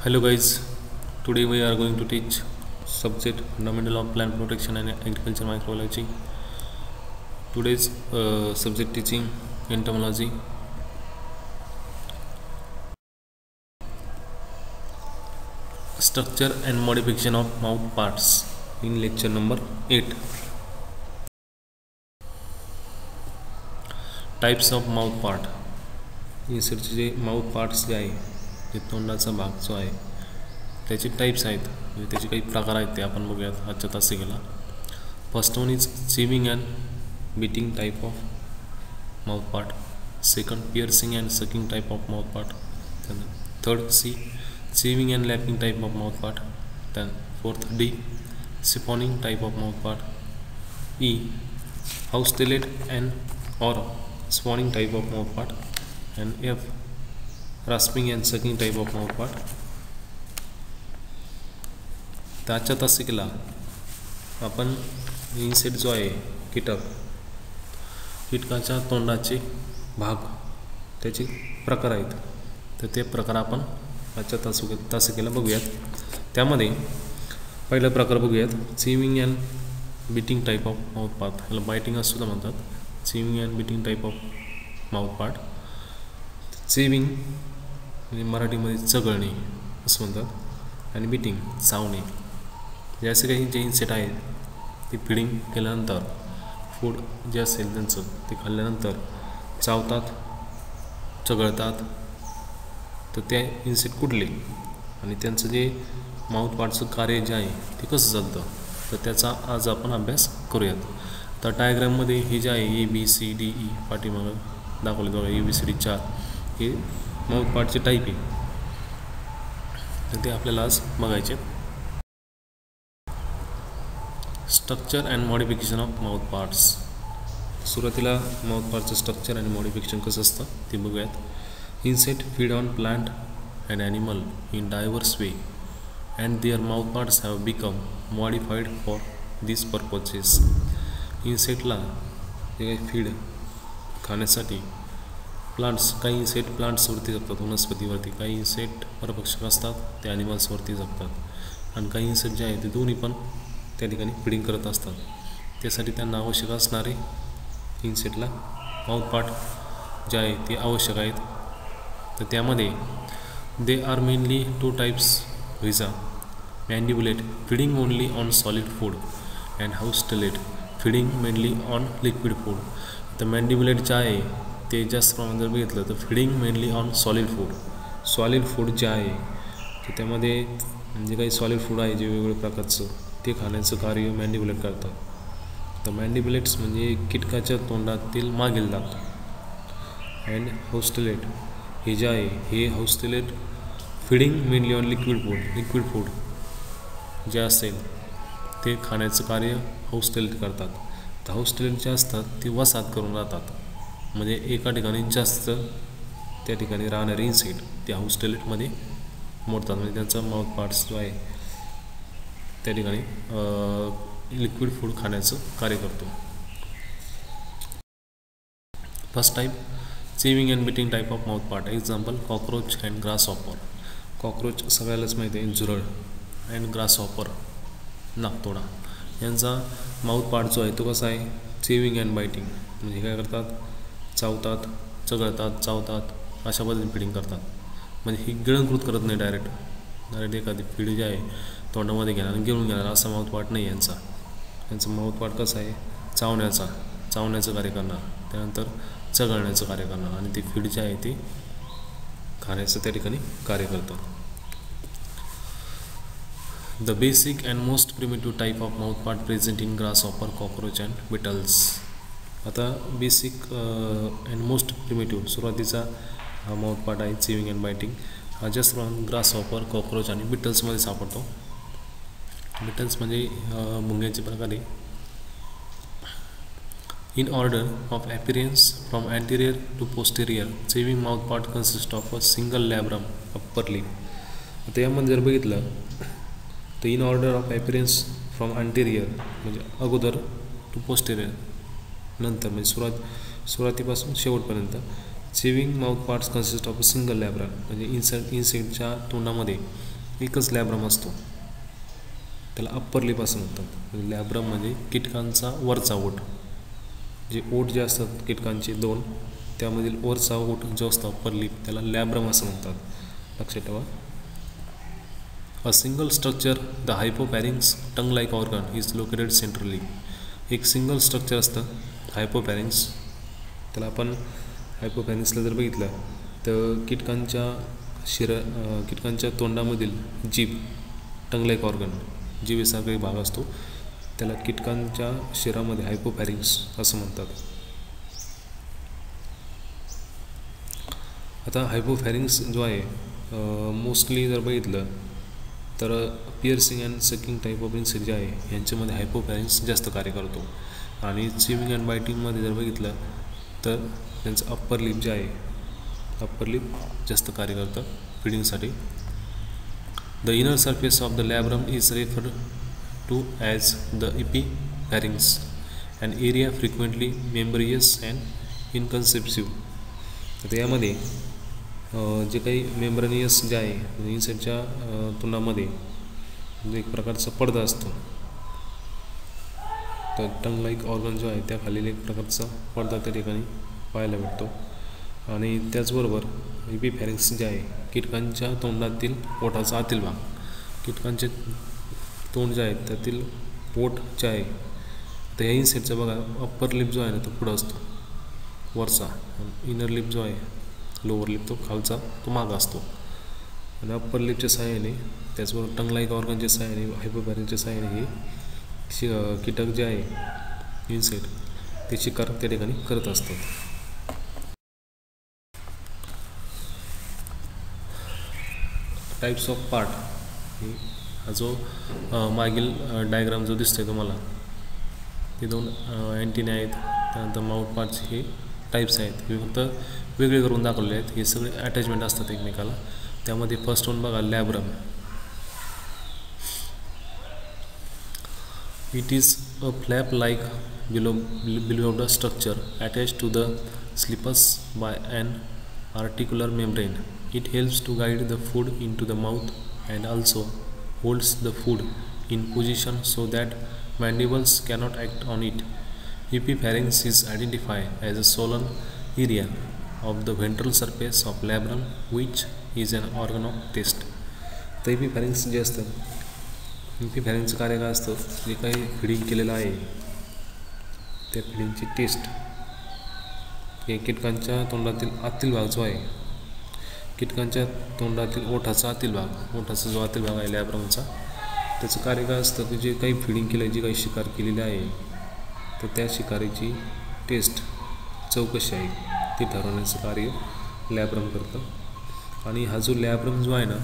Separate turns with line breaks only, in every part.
Hello guys, today we are going to teach subject fundamental of plant protection and agriculture microbiology. Today's subject teaching entomology. Structure and modification of mouth parts in lecture number 8. Types of mouth part. इन्सेक्टचे जे mouth parts जे आहे ते तोंडाचा भाग जो आहे त्याचे types आहेत म्हणजे त्याचे काही प्रकार आहेत ते आपण बघूयात आजच्या तासिकेला. First one is chewing and biting type of mouth part. Second piercing and sucking type of mouth part. Third C chewing and lapping type of mouth part. Then fourth D siphoning type of mouth part. E haustellate and or sponging type of mouth part. and F rasping and sucking type of mouth part. आजच्या तासिकेला आपण insect जो आहे कीटकाच्या तोंडाचे भाग त्याचे प्रकार आहेत तर ते प्रकार आपण आजच्या तासिकेला बघूयात. त्यामध्ये पहिला प्रकार बघूयात chewing and biting type of mouth part. याला बायटिंग असं सुद्धा म्हणतात. Chewing and biting type of mouth part. Chewing म्हणजे मराठीमध्ये चगळणे असं म्हणतात आणि बीटिंग चावणे. जे असे काही जे इन्सेक्ट आहेत ते फीडिंग केल्यानंतर फूड जे असेल त्यांचं ते खाल्ल्यानंतर चावतात चगळतात तर ते इन्सेक्ट कुठले आणि त्यांचं जे माउथ पार्टचं कार्य जे आहे ते कसं चालतं तर त्याचा आज आपण अभ्यास करूयात. तर डायग्राममध्ये हे जे आहे ABCDE पाठीमागं दाखवले जाऊ ABCD 4 हे माउथ पार्टचे टाईप आहे तर ते आपल्याला आज बघायचे. Structure and modification of mouth parts. सुरुवातीला माउथ पार्टचं स्ट्रक्चर आणि मॉडिफिकेशन कसं असतं ते बघूयात. Insect feed on plant and animal in diverse way and their mouth parts have become modified for this purposes. इन्सेक्टला जे काही फीड खाण्यासाठी काही इन्सेक्ट प्लांट्सवरती जगतात वनस्पतीवरती. काही इन्सेक्ट परभक्षक असतात ते ॲनिमल्सवरती जगतात आणि काही इन्सेक्ट जे आहे ते दोन्ही पण त्या ठिकाणी फीडिंग करत असतात. त्यासाठी त्यांना आवश्यक असणारे इन्सेक्टला माउथ पार्ट जे आहे ते आवश्यक आहेत. तर त्यामध्ये they are mainly 2 types viz. Mandibulate feeding only on solid food and haustellate feeding mainly on liquid food. तर मॅन्डिबुलेट जे आहे ते जास्त प्रमाणात जर बघितलं तर feeding mainly on solid food. Solid food जे आहे तर त्यामध्ये जे काही सॉलिड फूड आहे जे वेगवेगळ्या प्रकारचं ते खाण्याचं कार्य मॅन्डिबुलेट करतात. तर मॅन्डिबुलेट्स म्हणजे कीटकाच्या तोंडातील मागील दात. अँड हाउसटेलेट हे जे आहे हे haustellate feeding mainly on liquid food जे असेल ते खाण्याचं कार्य हाउसटेलेट करतात. तर हाउसटेलेट जे असतात ते वसाहत करून राहतात म्हणजे एका ठिकाणी जास्त त्या ठिकाणी राहणारे इन्सेक्ट ते हाउसटेलेटमध्ये मोडतात म्हणजे त्यांचा माउथ पार्ट्स जो आहे त्या ठिकाणी लिक्विड फूड खाण्याचं कार्य करतो. First type chewing and biting type of mouth part. Example cockroach and grasshopper. Cockroach सगळ्यालाच माहिती आहे झुरळ अँड ग्रासहॉपर नाकतोडा. यांचा माउथ पार्ट जो आहे तो कसा आहे चिविंग अँड बायटिंग म्हणजे काय करतात चावतात चगळतात चावतात अशा पद्धतीने फीडिंग करतात. म्हणजे ही गिळंकृत करत नाही डायरेक्ट एखादी फीड जी आहे तोंडामध्ये घेणार आणि गिळून घेणार असा माउथ पार्ट नाही यांचा. माउथ पार्ट कसा आहे चावण्याचं कार्य करणार त्यानंतर चगळण्याचं कार्य करणार आणि ती फीड जी आहे ती खाण्याचं त्या ठिकाणी कार्य करतं. The basic and most primitive type of mouth part present in grasshopper cockroach and Beatles. आता बेसिक अँड मोस्ट प्रिमिटिव्ह सुरुवातीचा हा माउथ पार्ट आहे चिविंग अँड बायटिंग. हा जास्त प्रमाणात ग्रासहॉपर कॉकरोच आणि बिटल्समध्ये सापडतो. बिटल्स म्हणजे मुंग्यांचे प्रकार आहे. In order of appearance from anterior to posterior chewing mouth part consist of a single labrum upper lip. आता यामध्ये जर बघितलं तर in order of appearance from anterior म्हणजे अगोदर टू पोस्टेरियर नंतर म्हणजे सुरुवातीपासून शेवटपर्यंत chewing mouth parts consist of a single labra म्हणजे इन्सेक्टच्या तोंडामध्ये एकच लॅब्रम असतो, त्याला अप्पर लिप असं म्हणतात. लॅब्रम म्हणजे कीटकांचा वरचा ओठ. जे ओठ जे असतात कीटकांचे दोन, त्यामधील वरचा ओठ जो असतो अप्पर लिप, त्याला लॅब्रम असं म्हणतात. लक्षात ठेवा. A single structure, the hypopharynx tongue like organ is located centrally. एक सिंगल स्ट्रक्चर असतं हायपोफॅरिंक्स. त्याला आपण हायपोफॅरिंक्सला जर बघितलं तर कीटकांच्या तोंडामधील जीभ, टंग लाईक ऑर्गन, जीभेसारखा भाग असतो, त्याला कीटकांच्या शिरामध्ये हायपोफॅरिंक्स असं म्हणतात. आता हायपोफॅरिंक्स जो आहे मोस्टली जर बघितलं तर piercing and sucking type of insect जे आहे यांच्यामध्ये हायपोफॅरिंक्स जास्त कार्य करतो. आणि चिविंग अँड बायटिंगमध्ये जर बघितलं तर त्यांचं अप्पर लिप जे आहे, अप्पर लिप जास्त कार्य करतं फीडिंगसाठी. The inner surface of the labrum is referred to as the epipharynx, and area frequently membranous and inconspicuous. तर यामध्ये जे काही मेम्ब्रेनियस जे आहे इन्सेक्टच्या तोंडामध्ये एक प्रकारचा पडदा असतो, तर टंग लाईक ऑर्गन जो आहे त्या खालील एक प्रकारचा पडदा त्या ठिकाणी पाहायला भेटतो. आणि त्याचबरोबर इपिफॅरिंक्स जे आहे कीटकांच्या तोंडातील ओठाचा आतील भाग, कीटकांचे तोंड जे आहे त्यातील ओठ जे आहे, तर ह्या इन्सेक्टचा बघा अप्पर लिप जो आहे ना तो पुढं असतो वरचा, इनर लिप जो आहे लोअर लिप तो खालचा तो मागा असतो. आणि अप्पर लिपच्या सहाय्याने, त्याचबरोबर टंग लाईक ऑर्गनच्या सहाय्याने, हायपोफॅरिंक्सच्या सहाय्याने हे कीटक जे आहे इन्सेक्ट ते शिकार त्या ठिकाणी करत असतात. टाईप्स ऑफ पार्ट, हा जो मागील डायग्राम जो दिसतोय तुम्हाला, ते दोन अँटिने आहेत. त्यानंतर माउथ पार्ट्स हे टाईप्स आहेत, हे फक्त वेगळे करून दाखवले आहेत. हे सगळे अटॅचमेंट असतात एकमेकाला. त्यामध्ये फर्स्ट वन बघा labrum. It is a flap like bilobed structure attach to the clypeus by an articular membrane. It helps to guide the food into the mouth and also holds the food in position so that mandibles cannot act on it. Epipharynx is identified as a swollen area of the ventral surface of labrum, which is an organ of taste. तर एपिफॅरिंक्स जे असतं, एपिफॅरिंक्सचं कार्य काय असतं, जे काही feeding केलेलं आहे त्या फिडिंगची टेस्ट हे कीटकांच्या तोंडातील आतील भाग जो आहे, कीटकांच्या तोंडातील ओठाचा आतील भाग, ओठाचा जो आतील भाग आहे लॅब्रमचा, त्याचं कार्य काय असतं की जे काही फिडिंग केलं आहे, जी काही शिकार केलेली आहे, तर त्या शिकारीची टेस्ट चव कशी आहे ती ठरवण्याचं कार्य लॅब्रम करतं. आणि हा जो लॅब्रम जो आहे ना,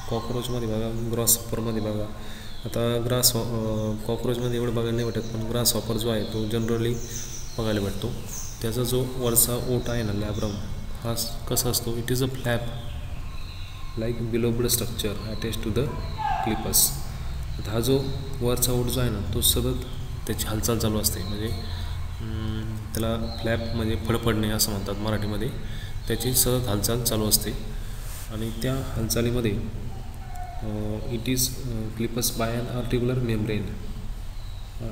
कॉक्रोचमध्ये बघा, ग्रासहॉपरमध्ये बघा, आता कॉक्रोचमध्ये एवढं बघायला नाही भेटत, पण ग्रासहॉपर जो आहे तो जनरली बघायला भेटतो. त्याचा जो वरचा ओठ आहे ना लॅब्रम, हा कसा असतो, it is a flap like bilobed structure attach to the clypeus. हा जो वरचा ओठ जो आहे ना तो सतत त्याची हालचाल चालू असते, म्हणजे त्याला फ्लॅप म्हणजे फडफडणे असं म्हणतात मराठीमध्ये. त्याची सतत हालचाल चालू असते आणि त्या हालचालीमध्ये it is clypeus by an articular membrane.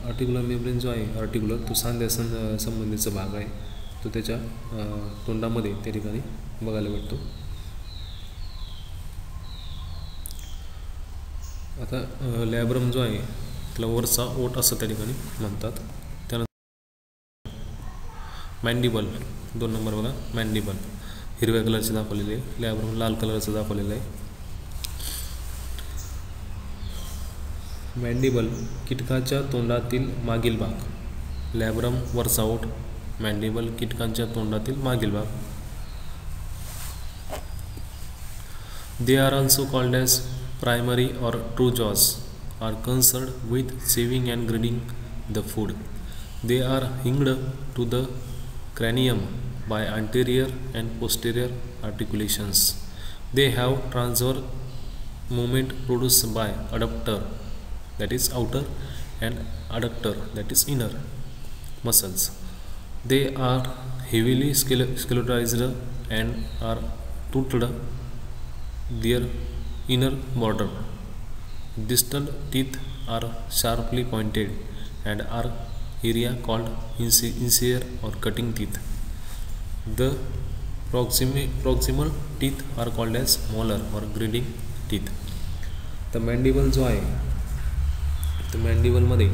Articular membrane जो आहे, आर्टिक्युलर तो सांध्या संबंधीचा भाग आहे, तो त्याच्या तोंडामध्ये त्या ठिकाणी बघायला भेटतो. आता लॅब्रम जो आहे त्याला वरचा ओठ असं त्या ठिकाणी म्हणतात. त्यानंतर मॅन्डिबल, 2 नंबर बघा, मॅन्डिबल हिरव्या कलरचे दाखवलेले आहे, लॅब्रम लाल कलरचं दाखवलेलं आहे. मॅन्डिबल कीटकाच्या तोंडातील मागील भाग, लॅब्रम वरचा ओठ, मॅन्डिबल कीटकांच्या तोंडातील मागील भाग. They are also called as primary or true jaws, are concerned with chewing and grinding the food. They are hinged to the cranium by anterior and posterior articulations. They have transverse movement produced by adductor, that is outer, and adductor, that is inner muscles. They are heavily skeletized and are toothed. Their inner border. Distal teeth are sharply pointed and are area called incisor or cutting teeth. The proximal teeth are called as molar or grinding teeth. The mandible जो आहे, the mandible मध्ये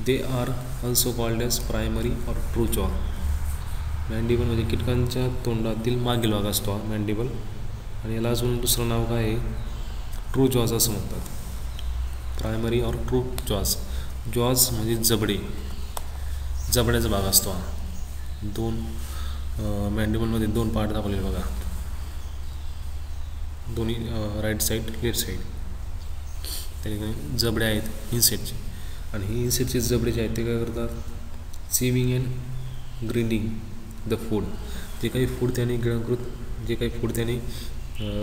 they are also called as primary or true jaw. मॅन्डिबल म्हणजे कीटकांच्या तोंडातील मागील भाग असतो हा मॅन्डिबल, आणि याला अजून दुसरं नाव काय आहे, ट्रू जॉज असं म्हणतात. Primary or true jaws. Jaws म्हणजे जबड्याचा भाग असतो हा. दोन मॅन्डिबलमध्ये दोन पार्ट दाखवलेले बघा, दोन्ही राईट साईड लेफ्ट साईड. त्या ठिकाणी जबड्या आहेत इनसेटचे, आणि ही इनसेटचे जबडे जे आहेत ते काय करतात, chewing and grinding the food. जे काही फूड त्याने गिळंकृत, जे काही फूड त्याने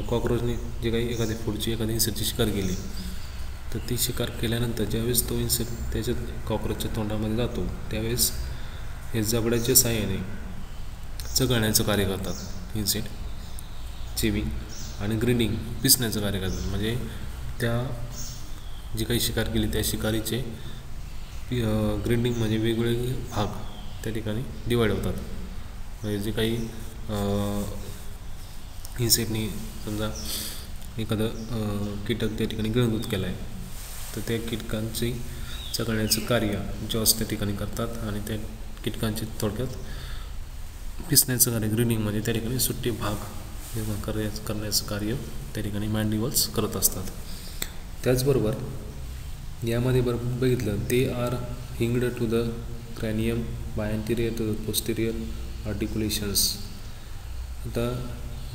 कॉक्रोचने जे काही एखाद्या फूडची एखाद्या इन्सेक्टची शिकार केली, तर ती शिकार केल्यानंतर ज्यावेळेस तो इन्सेक्ट त्याच्या कॉक्रोचच्या तोंडामध्ये जातो त्यावेळेस हे जबड्याच्या साहाय्याने चघळण्याचं कार्य करतात इन्सेक्ट. चिविंग आणि ग्रिंडिंग पिसण्याचं कार्य करतात. म्हणजे त्या जी काही शिकार केली त्या शिकारीचे ग्रिंडिंग म्हणजे वेगवेगळे भाग त्या ठिकाणी डिवाईड होतात. म्हणजे जे काही इन्सेक्टनी समजा एखादं कीटक त्या ठिकाणी गिळंकृत केलं आहे, तर त्या कीटकांची चघळण्याचं कार्य जॉस त्या ठिकाणी करतात, आणि त्या कीटकांचे थोडक्यात पिसण्याचं कार्य ग्रिंडिंग म्हणजे त्या ठिकाणी सुट्टे भाग निर्माण करण्याचं कार्य त्या ठिकाणी मॅन्डिबल्स करत असतात. त्याचबरोबर यामध्ये बघितलं ते are hinged to the cranium by anterior to the posterior articulations. आता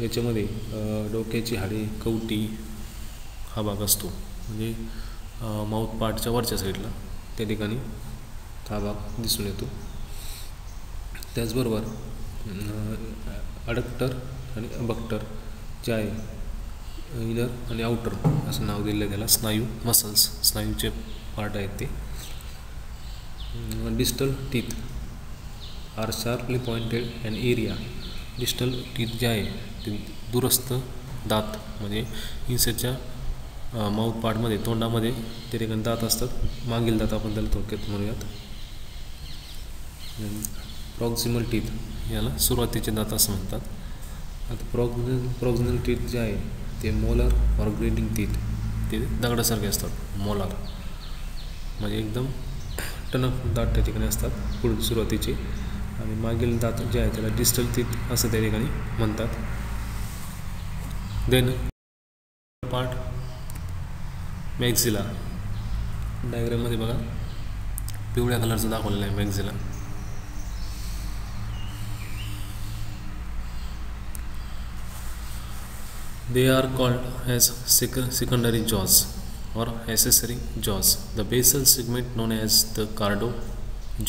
याच्यामध्ये डोक्याची हाडे, कवटी हा भाग असतो, म्हणजे माउथ पार्टच्या वरच्या साईडला त्या ठिकाणी हा भाग दिसून येतो. त्याचबरोबर अडक्टर आणि अबक्टर जे आहे, इनर आणि आउटर असं नाव दिलं त्याला, स्नायू मसल्स, स्नायूचे पार्ट आहेत ते. Distal teeth are sharply pointed and area. Distal teeth जे आहे ते दूरस्थ दात, म्हणजे इन्सेक्टच्या माउथ पार्टमध्ये तोंडामध्ये त्या ठिकाणी दात असतात, मागील दात आपण त्याला थोडक्यात म्हणूयात. प्रॉक्सिमल टीथ याला सुरुवातीचे दात असं म्हणतात. आता प्रॉक्सिमल टीथ जे आहे ते मोलर और ग्रिंडिंग टीथ, ते दगडासारखे असतात. मोलार म्हणजे एकदम टणक दात त्या ठिकाणी असतात पुढे सुरुवातीचे, आणि मागील दात जे आहे त्याला डिस्टल टीथ असं त्या ठिकाणी म्हणतात. Then part maxilla. डायग्राममध्ये बघा पिवळ्या कलरचं दाखवलेलं आहे मॅक्झिला. They are called as secondary jaws or accessory jaws. The basal segment known as the cardo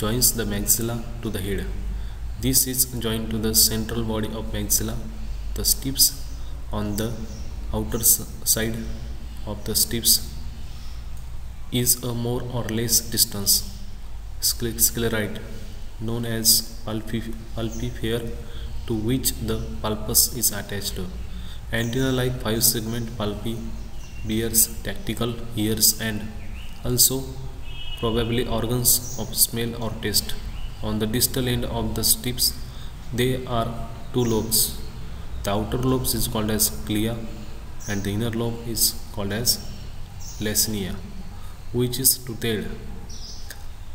joins the maxilla to the head. This is joined to the central body of maxilla. The tips on the outer side of the tips is a more or less distance scleroid known as pulpifer to which the pulpus is attached. Antenna-like 5-segment pulpi bears tactical ears and also probably organs of smell or taste. On the distal end of the tips there are 2 lobes. The outer lobe is called as clia and the inner lobe is called as lecnia, which is toothed.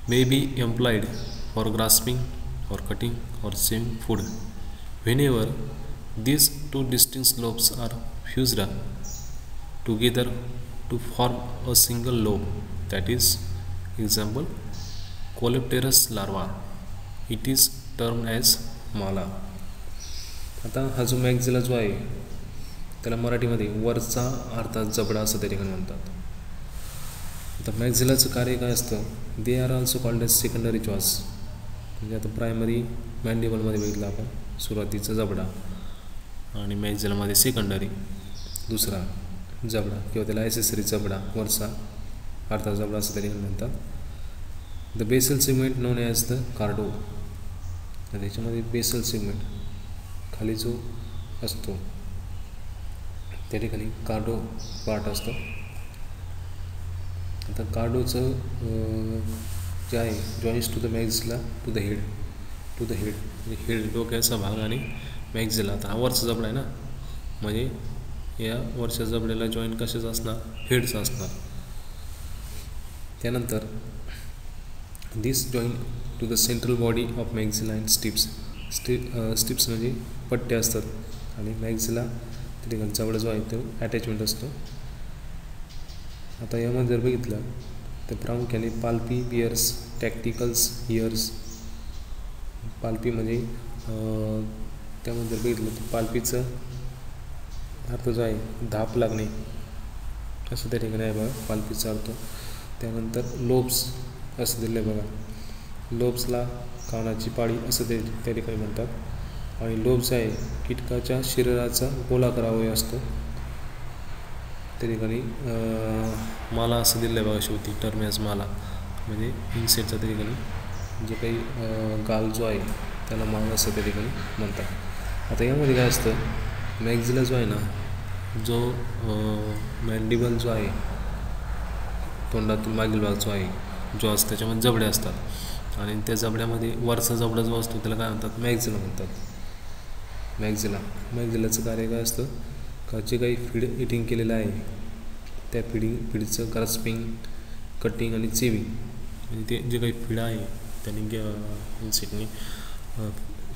May be employed for grasping or cutting or chewing food. Whenever these 2 distinct lobes are fused together to form a single lobe, that is, example, Coleopterus larva, it is termed as माला. आता हा जो मॅक्झिला जो आहे त्याला मराठीमध्ये वरचा अर्थात जबडा असं त्या ठिकाणी म्हणतात. आता मॅक्झिलाचं कार्य काय असतं, they are also called as secondary jaws. म्हणजे आता प्रायमरी मॅन्डिबलमध्ये बघितलं आपण सुरुवातीचा जबडा, आणि मॅक्झिलामध्ये सेकंडरी दुसरा जबडा किंवा त्याला ॲसेसरी जबडा, वरचा अर्धा जबडा असं तरी म्हणतात. The basal segment known as the cardo. त्याच्यामध्ये बेसल सिगमेंट खाली जो असतो त्या ठिकाणी कार्डो पार्ट असतो. आता कार्डोचं जे आहे joins to the maxilla to the head म्हणजे हेड डोक्याचा भाग आणि मॅक्झिला. आता हा वरचा जबडा आहे ना, म्हणजे या वरच्या जबड्याला जॉईंट कशाचा असणार, हेडचा असणार. त्यानंतर this joint to the central body of maxilla and stipes म्हणजे पट्ट्या असतात आणि मॅक्झिला त्या ठिकाणी जबडा जो आहे तो अटॅचमेंट असतो. आता यामध्ये जर बघितलं तर प्रामुख्याने पाल्पी बियर्स टॅक्टिकल्स इयर्स. पाल्पी म्हणजे त्यामध्ये जर बघितलं तर पाल्पीचं अर्थ जो आहे धाप लागणे असं त्या ठिकाणी आहे बघा, पाल्पीचा अर्थ. त्यानंतर लोब्स असं दिलं आहे बघा, लोब्सला कानाची पाळी असं ते त्या ठिकाणी म्हणतात. आणि लोब्स आहे कीटकाच्या शरीराचा गोलाकार अवयव असतो. त्या ठिकाणी माला असं दिलं आहे बघा, शेवटी टर्म ॲज माला म्हणजे इन्सेक्टचा त्या ठिकाणी जे काही गाल जो आहे त्याला माला असं त्या ठिकाणी म्हणतात. आता यामध्ये काय असतं, मॅक्झिला जो आहे ना, जो मॅन्डिबल जो आहे तोंडातून मागील भाग जो आहे जो असतो त्याच्यामध्ये जबडे असतात आणि त्या जबड्यामध्ये वरचा जबडा जो असतो त्याला काय म्हणतात, मॅक्झिला म्हणतात. मॅक्झिलाचं कार्य काय असतं का, जे काही फीड इटिंग केलेलं आहे त्या फीडचं ग्रास्पिंग, कटिंग आणि चेविंग म्हणजे ते जे काही फीड आहे त्यांनी इन्सेक्टनी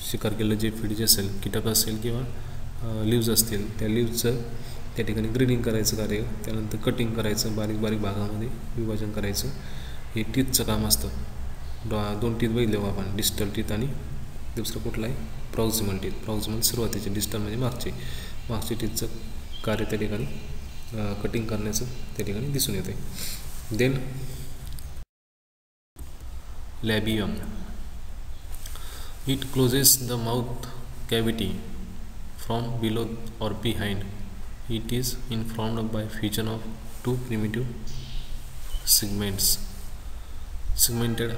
शिकार केलेलं जे फीड जे असेल, कीटक असेल किंवा लिव्ज असतील, त्या लिव्जचं त्या ठिकाणी ग्रीडिंग करायचं कार्य. त्यानंतर कटिंग करायचं, बारीक बारीक भागामध्ये विभाजन करायचं, हे टीथचं काम असतं. दोन टीथ बघितले आपण, डिस्टल टीथ आणि दुसरं कुठलं आहे प्रॉक्सिमल टीथ. प्रॉक्सिमल सुरुवातीचे, डिस्टल म्हणजे मागचे टीथचं कार्य त्या ठिकाणी कटिंग करण्याचं त्या ठिकाणी दिसून येते. Then labium, it closes the mouth cavity from below or behind. It is informed by fusion of two primitive segmented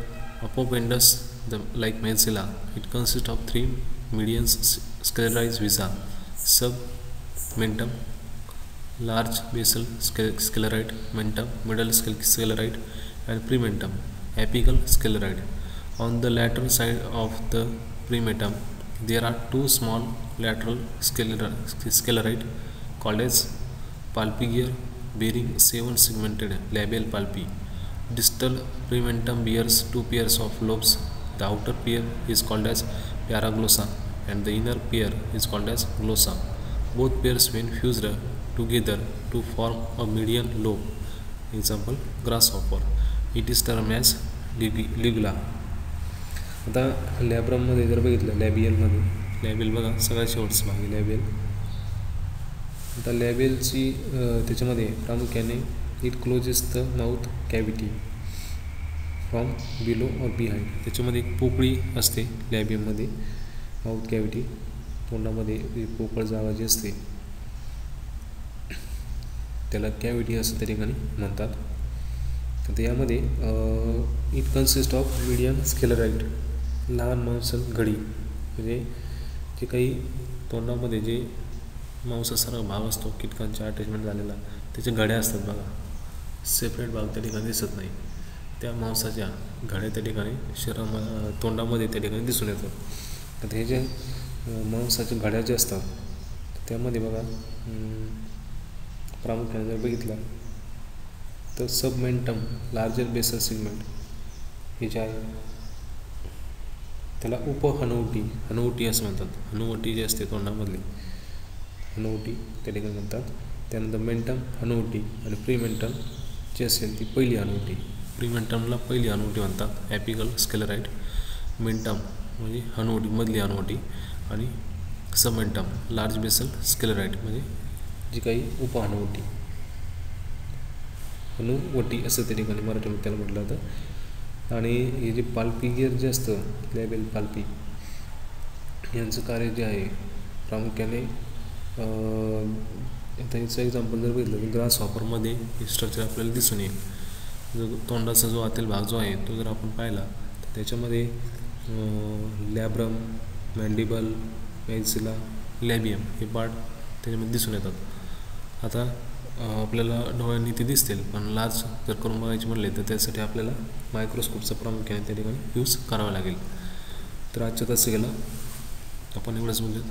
apopendus like maxilla. It consists of three median sclerized visa, submentum, large basal scleroid, mentum, middle scleroid, and prementum, apical scleroid. On the lateral side of the prementum there are two small lateral scleroid called as palpi bearing 7 segmented labial palpi. Distal prementum bears two pairs of lobes. The outer pair is called as paraglossa and the inner pair is called as glossa. Both pairs when fused together to form a median lobe. Example, grasshopper. It is termed as ligula. आता लॅब्रममध्ये जर बघितलं, लॅबियल बघा सगळ्यात शेवटचा भाग आहे लॅबियल. आता लॅबियलची त्याच्यामध्ये प्रामुख्याने it closes the mouth cavity from below और बिहाइंड. त्याच्यामध्ये एक पोकळी असते लॅबियममध्ये, माउथ कॅव्हिटी तोंडामध्ये पोकळ जागा जी असते त्याला कॅव्हिटी असं त्या ठिकाणी म्हणतात. तर यामध्ये इट कन्सिस्ट ऑफ मीडियम स्केलराइड, लहान मांसल घडी म्हणजे जे काही तोंडामध्ये जे मांसासारखा भाग असतो कीटकांचा अटॅचमेंट झालेला त्याच्या घड्या असतात बघा, सेपरेट भाग त्या ठिकाणी दिसत नाही, त्या मांसाच्या घड्या त्या ठिकाणी तोंडामध्ये त्या ठिकाणी दिसून येतात. तर हे जे मांसाच्या घड्या जे असतात त्यामध्ये बघा प्रामुख्याने जर बघितलं तर सबमेंटम, लार्जर बेसल सेगमेंट हे जे आहे त्याला हनुवटी असं म्हणतात. हनुवटी जी असते तोंडामधली हनुवटी त्या ठिकाणी म्हणतात. त्यानंतर मेंटम हनुवटी आणि प्रीमेंटम जी असेल ती पहिली हनुवटी. प्रीमेंटमला पहिली हनुवटी म्हणतात, ॲपिकल स्केलराइड. मेंटम म्हणजे हनुवटी मधली हनुवटी आणि सबमेंटम लार्ज बेसल स्केलराइड म्हणजे जी काही उपहनुवटी, हनुवटी असं त्या ठिकाणी मराठीमध्ये त्याला म्हटलं जातं. आणि हे जे पाल्पी गिअर जे असतं लॅबियल पाल्पी यांचं कार्य जे आहे प्रामुख्याने आता याचं एक्झाम्पल जर बघितलं तर ग्रास हॉपरमध्ये हे स्ट्रक्चर आपल्याला दिसून येईल. जो तोंडाचा जो आतील भाग जो आहे तो जर आपण पाहिला तर त्याच्यामध्ये लॅब्रम, मॅन्डिबल, मॅक्झिला, लॅबियम हे पार्ट त्याच्यामध्ये दिसून येतात. आता आपल्याला डोळ्यांनी ते दिसतील, पण लार्ज जर करून बघायचे म्हणले तर त्यासाठी आपल्याला मायक्रोस्कोपचा प्रामुख्याने त्या ठिकाणी यूज करावा लागेल. तर आजच्या तास गेला आपण एवढंच बोलूयात.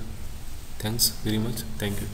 Thanks very much. थँक्यू.